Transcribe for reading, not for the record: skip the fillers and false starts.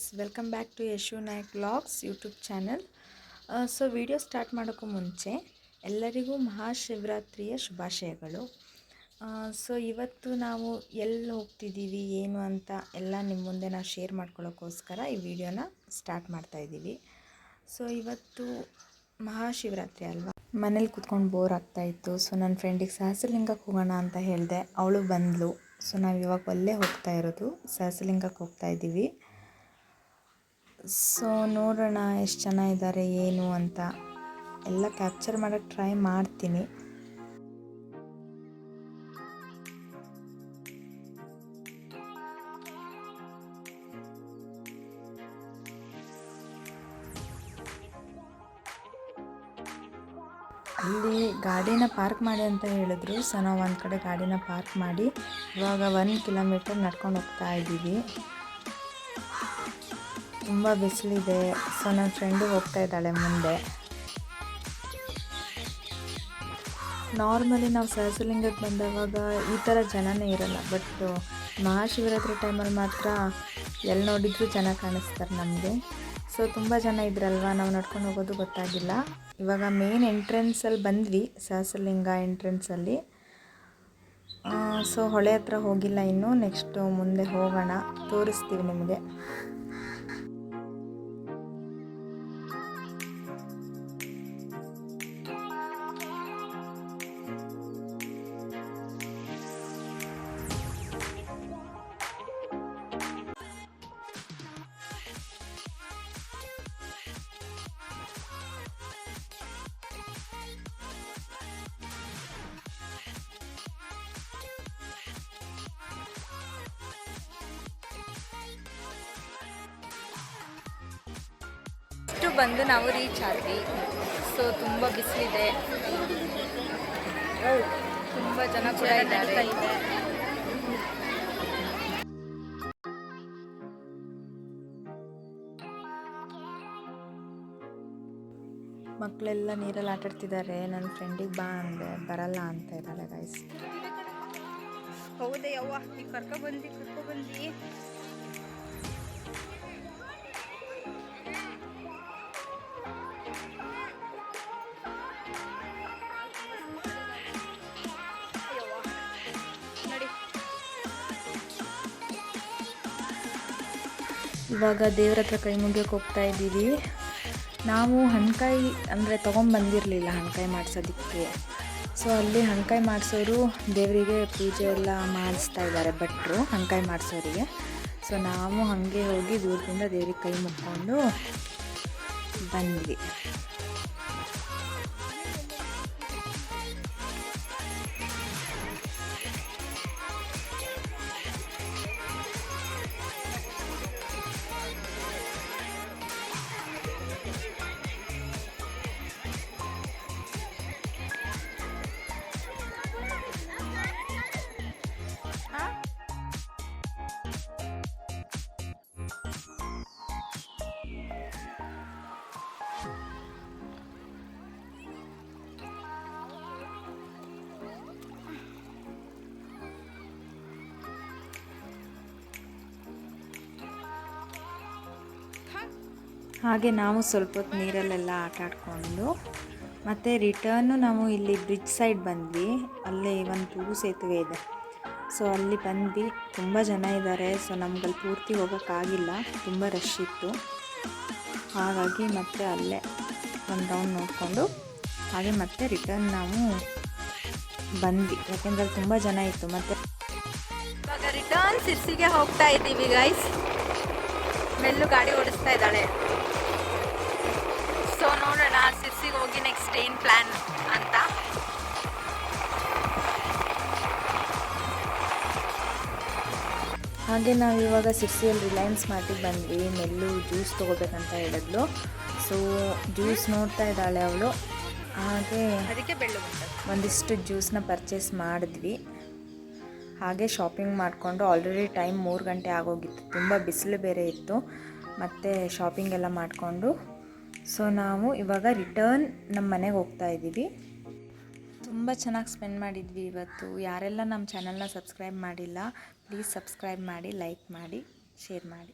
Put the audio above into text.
Guys, welcome back to Yashu Nayak vlogs YouTube channel. So video start ಮಾಡೋಕ್ಕೂ ಮುಂಚೆ ಎಲ್ಲರಿಗೂ ಮಹಾಶಿವರಾತ್ರಿಯ ಶುಭಾಶಯಗಳು. ಸೊ ಇವತ್ತು ನಾವು ಎಲ್ಲಿ ಹೋಗ್ತಿದ್ದೀವಿ ಏನು ಅಂತ ಎಲ್ಲ ನಿಮ್ಮ ಮುಂದೆ ನಾವು ಶೇರ್ ಮಾಡ್ಕೊಳ್ಳೋಕ್ಕೋಸ್ಕರ ಈ ವಿಡಿಯೋನ ಸ್ಟಾರ್ಟ್ ಮಾಡ್ತಾಯಿದ್ದೀವಿ. ಸೊ ಇವತ್ತು ಮಹಾಶಿವರಾತ್ರಿ ಅಲ್ವಾ, ಮನೇಲಿ ಕೂತ್ಕೊಂಡು ಬೋರ್ ಆಗ್ತಾಯಿತ್ತು. ಸೊ ನನ್ನ ಫ್ರೆಂಡಿಗೆ ಸಹಸ್ರಲಿಂಗಕ್ಕೆ ಹೋಗೋಣ ಅಂತ ಹೇಳಿದೆ, ಅವಳು ಬಂದಳು. ಸೊ ನಾವು ಇವಾಗ ಅಲ್ಲೇ ಹೋಗ್ತಾ ಇರೋದು, ಸಹಸ್ರಲಿಂಗಕ್ಕೆ ಹೋಗ್ತಾ ಇದ್ದೀವಿ. ಸೊ ನೋಡೋಣ ಎಷ್ಟು ಜನ ಇದ್ದಾರೆ ಏನು ಅಂತ ಎಲ್ಲ ಕ್ಯಾಪ್ಚರ್ ಮಾಡೋಕ್ಕೆ ಟ್ರೈ ಮಾಡ್ತೀನಿ. ಅಲ್ಲಿ ಗಾಡಿನ ಪಾರ್ಕ್ ಮಾಡಿ ಅಂತ ಹೇಳಿದ್ರು. ಸೊ ನಾವು ಒಂದು ಕಡೆ ಗಾಡಿನ ಪಾರ್ಕ್ ಮಾಡಿ ಇವಾಗ 1 ಕಿಲೋಮೀಟರ್ ನಡ್ಕೊಂಡು ಹೋಗ್ತಾ ಇದ್ದೀವಿ. ತುಂಬ ಬಿಸಿಲಿದೆ. ಸೊ ನನ್ನ ಫ್ರೆಂಡು ಹೋಗ್ತಾ ಇದ್ದಾಳೆ ಮುಂದೆ. ನಾರ್ಮಲಿ ನಾವು ಸಹಸ್ರಲಿಂಗಕ್ಕೆ ಬಂದವಾಗ ಈ ಥರ ಜನನೇ ಇರಲ್ಲ, ಬಟ್ ಮಹಾಶಿವರಾತ್ರಿ ಟೈಮಲ್ಲಿ ಮಾತ್ರ ಎಲ್ಲಿ ನೋಡಿದ್ರು ಜನ ಕಾಣಿಸ್ತಾರೆ ನಮಗೆ. ಸೊ ತುಂಬ ಜನ ಇದ್ರಲ್ವ, ನಾವು ನಡ್ಕೊಂಡು ಹೋಗೋದು ಗೊತ್ತಾಗಿಲ್ಲ. ಇವಾಗ ಮೇನ್ ಎಂಟ್ರೆನ್ಸಲ್ಲಿ ಬಂದ್ವಿ, ಸಹಸ್ರಲಿಂಗ ಎಂಟ್ರೆನ್ಸಲ್ಲಿ. ಸೊ ಹೊಳೆ ಹತ್ರ ಹೋಗಿಲ್ಲ ಇನ್ನು, ನೆಕ್ಸ್ಟು ಮುಂದೆ ಹೋಗೋಣ, ತೋರಿಸ್ತೀವಿ ನಿಮಗೆ. ಬಂದು ನಾವು ರೀಚ್ ಆದ್ವಿ. ಸೊ ತುಂಬ ಬಿಸಿಲಿದೆ, ತುಂಬ ಜನ ಕೂಡ ಇದ್ದಾರೆ. ಮಕ್ಕಳೆಲ್ಲ ನೀರಲ್ಲಿ ಆಟಾಡ್ತಿದ್ದಾರೆ. ನನ್ನ ಫ್ರೆಂಡಿಗೆ ಬಾ ಅಂದೆ, ಬರಲ್ಲ ಅಂತ ಇದ್ದಾಳೆ ಗೈಸ್. ಹೌದೇ ಯವ್ವ, ನೀವು ಕರ್ಕೊಬಂದು ಇವಾಗ ದೇವ್ರ ಹತ್ರ ಕೈ ಮುಗಿಯೋಕೆ ಹೋಗ್ತಾ ಇದ್ದೀವಿ. ನಾವು ಹಣ್ಕಾಯಿ ಅಂದರೆ ತೊಗೊಂಬಂದಿರಲಿಲ್ಲ ಹಣ್ಕಾಯಿ ಮಾಡಿಸೋದಕ್ಕೆ. ಸೊ ಅಲ್ಲಿ ಹಣ್ಕಾಯಿ ಮಾಡಿಸೋರು ದೇವರಿಗೆ ಪೂಜೆ ಎಲ್ಲ ಮಾಡಿಸ್ತಾ ಇದ್ದಾರೆ, ಭಟ್ರು ಹಣ್ಕಾಯಿ ಮಾಡಿಸೋರಿಗೆ. ಸೊ ನಾವು ಹಾಗೆ ಹೋಗಿ ದೂರದಿಂದ ದೇವ್ರಿಗೆ ಕೈ ಮುಕ್ಕೊಂಡು ಬಂದ್ವಿ. ಹಾಗೆ ನಾವು ಸ್ವಲ್ಪ ಹೊತ್ತು ನೀರಲ್ಲೆಲ್ಲ ಆಟ ಆಡಿಕೊಂಡು ಮತ್ತು ರಿಟರ್ನು ನಾವು ಇಲ್ಲಿ ಬ್ರಿಡ್ಜ್ ಸೈಡ್ ಬಂದ್ವಿ. ಅಲ್ಲೇ ಒಂದು ಸೇತುವೆ ಇದೆ. ಸೊ ಅಲ್ಲಿ ಬಂದ್ವಿ, ತುಂಬ ಜನ ಇದ್ದಾರೆ. ಸೊ ನಮ್ಗಲ್ಲಿ ಪೂರ್ತಿ ಹೋಗೋಕ್ಕಾಗಿಲ್ಲ, ತುಂಬ ರಶ್ ಇತ್ತು. ಹಾಗಾಗಿ ಮತ್ತೆ ಅಲ್ಲೇ ಒಂದು ರೌಂಡ್ ನೋಡಿಕೊಂಡು ಹಾಗೆ ಮತ್ತೆ ರಿಟರ್ನ್ ನಾವು ಬಂದ್ವಿ, ಯಾಕೆಂದರೆ ಅಲ್ಲಿ ತುಂಬ ಜನ ಇತ್ತು. ಮತ್ತು ಇವಾಗ ರಿಟರ್ನ್ ಸಿರ್ಸಿಗೆ ಹೋಗ್ತಾ ಇದ್ದೀವಿ ಗೈಸ್. ಮೆಲ್ಲು ಗಾಡಿ ಓಡಿಸ್ತಾ ಇದ್ದಾಳೆ. ಸೊ ನೋಡೋಣ ಸಿರ್ಸಿಗೆ ಹೋಗಿ ನೆಕ್ಸ್ಟ್ ಏನು ಪ್ಲ್ಯಾನ್ ಅಂತ. ಹಾಗೆ ನಾವು ಇವಾಗ ಸಿರ್ಸಿಯಲ್ಲಿ ರಿಲಯನ್ಸ್ ಮಾರ್ಟಿಗೆ ಬಂದ್ವಿ. ಮೆಲ್ಲು ಜ್ಯೂಸ್ ತೊಗೋಬೇಕಂತ ಹೇಳಿದ್ಲು. ಸೊ ಜ್ಯೂಸ್ ನೋಡ್ತಾ ಇದ್ದಾಳೆ ಅವಳು. ಹಾಗೆ ಅದಕ್ಕೆ ಬೆಳ್ಳು ಒಂದಿಷ್ಟು ಜ್ಯೂಸನ್ನ ಪರ್ಚೇಸ್ ಮಾಡಿದ್ವಿ. ಹಾಗೆ ಶಾಪಿಂಗ್ ಮಾಡಿಕೊಂಡು ಆಲ್ರೆಡಿ ಟೈಮ್ 3 ಗಂಟೆ ಆಗೋಗಿತ್ತು, ತುಂಬ ಬಿಸಿಲು ಬೇರೆ ಇತ್ತು. ಮತ್ತು ಶಾಪಿಂಗ್ ಎಲ್ಲ ಮಾಡಿಕೊಂಡು ಸೊ ನಾವು ಇವಾಗ ರಿಟರ್ನ್ ನಮ್ಮ ಮನೆಗೆ ಹೋಗ್ತಾ ಇದ್ದೀವಿ. ತುಂಬ ಚೆನ್ನಾಗಿ ಸ್ಪೆಂಡ್ ಮಾಡಿದ್ವಿ ಇವತ್ತು. ಯಾರೆಲ್ಲ ನಮ್ಮ ಚಾನಲ್ನ ಸಬ್ಸ್ಕ್ರೈಬ್ ಮಾಡಿಲ್ಲ, ಪ್ಲೀಸ್ ಸಬ್ಸ್ಕ್ರೈಬ್ ಮಾಡಿ, ಲೈಕ್ ಮಾಡಿ, ಶೇರ್ ಮಾಡಿ.